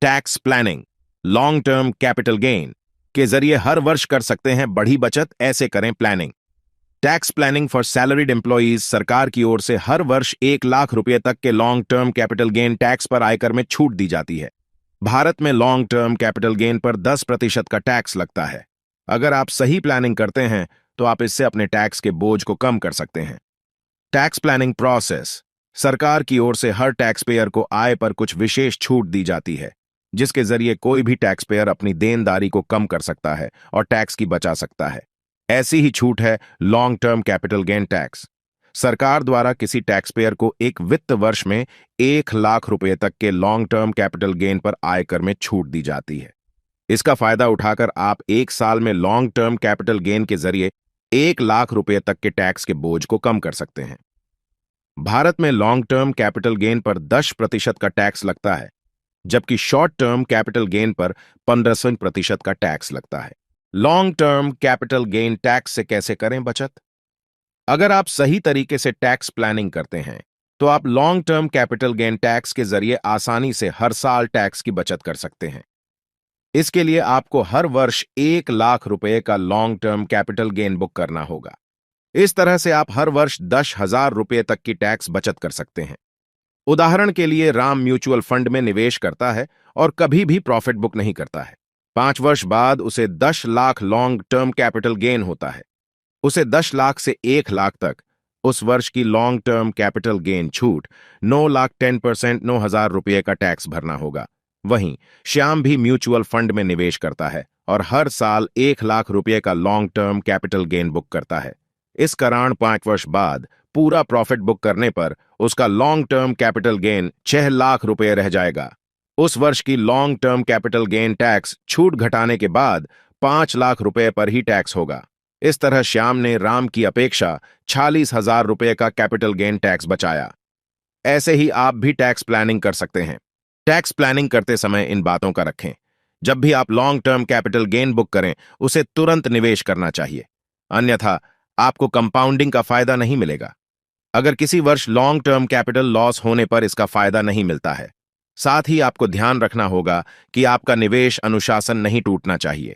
Tax planning, long term capital gain के जरिए हर वर्ष कर सकते हैं बड़ी बचत। ऐसे करें planning. Tax planning for salaried employees. सरकार की ओर से हर वर्ष 1 लाख रुपए तक के long term capital gain tax पर आयकर में छूट दी जाती है। भारत में लॉन्ग टर्म कैपिटल गेन पर 10% का टैक्स लगता है। अगर आप सही प्लानिंग करते हैं तो आप इससे अपने टैक्स के बोझ को कम कर सकते हैं। Tax planning process. सरकार की ओर से हर टैक्स पेयर को आय पर कुछ विशेष छूट दी जाती है, जिसके जरिए कोई भी टैक्स पेयर अपनी देनदारी को कम कर सकता है और टैक्स की बचा सकता है। ऐसी ही छूट है long term capital gain tax. सरकार द्वारा किसी टैक्स पेयर को एक वित्त वर्ष में 1 लाख रुपए तक के लॉन्ग टर्म कैपिटल गेन पर आयकर में छूट दी जाती है। इसका फायदा उठाकर आप एक साल में लॉन्ग टर्म कैपिटल गेन के जरिए 1 लाख रुपए तक के टैक्स के बोझ को कम कर सकते हैं। भारत में लॉन्ग टर्म कैपिटल गेन पर 10% का टैक्स लगता है, जबकि शॉर्ट टर्म कैपिटल गेन पर 15% का टैक्स लगता है। Long term capital gain tax से कैसे करें बचत? अगर आप सही तरीके से टैक्स प्लानिंग करते हैं तो आप long term capital gain tax के जरिए आसानी से हर साल टैक्स की बचत कर सकते हैं। इसके लिए आपको हर वर्ष 1 लाख रुपए का long term capital gain book करना होगा। इस तरह से आप हर वर्ष 10,000 रुपए तक की टैक्स बचत कर सकते हैं। उदाहरण के लिए राम म्यूचुअल फंड में निवेश करता है और कभी भी प्रॉफिट बुक नहीं करता है। 5 वर्ष बाद उसे 10 lakh long term capital gain होता है। उसे 10 लाख से 1 लाख तक उस वर्ष की लॉन्ग टर्म कैपिटल गेन छूट 9 लाख 10% 9,000 रुपये का टैक्स भरना होगा। वहीं श्याम भी म्यूचुअल फंड में निवेश करता है और हर साल 1 लाख रुपये का long term capital gain book करता है। इस कारण 5 वर्ष बाद पूरा प्रॉफिट बुक करने पर उसका long term capital gain 6 lakh रुपये रह जाएगा। उस वर्ष की long term capital gain tax छूट घटाने के बाद 5 लाख रुपये पर ही टैक्स होगा। इस तरह श्याम ने राम की अपेक्षा 46,000 रुपये का कैपिटल गेन टैक्स बचाया। ऐसे ही आप भी टैक्स प्लानिंग कर सकते हैं। टैक्स प्लानिंग करते समय इन बातों का रखें। जब भी आप long term capital gain book करें, उसे तुरंत निवेश करना चाहिए, अन्यथा आपको कंपाउंडिंग का फायदा नहीं मिलेगा। अगर किसी वर्ष लॉन्ग टर्म कैपिटल लॉस होने पर इसका फायदा नहीं मिलता है। साथ ही आपको ध्यान रखना होगा कि आपका निवेश अनुशासन नहीं टूटना चाहिए।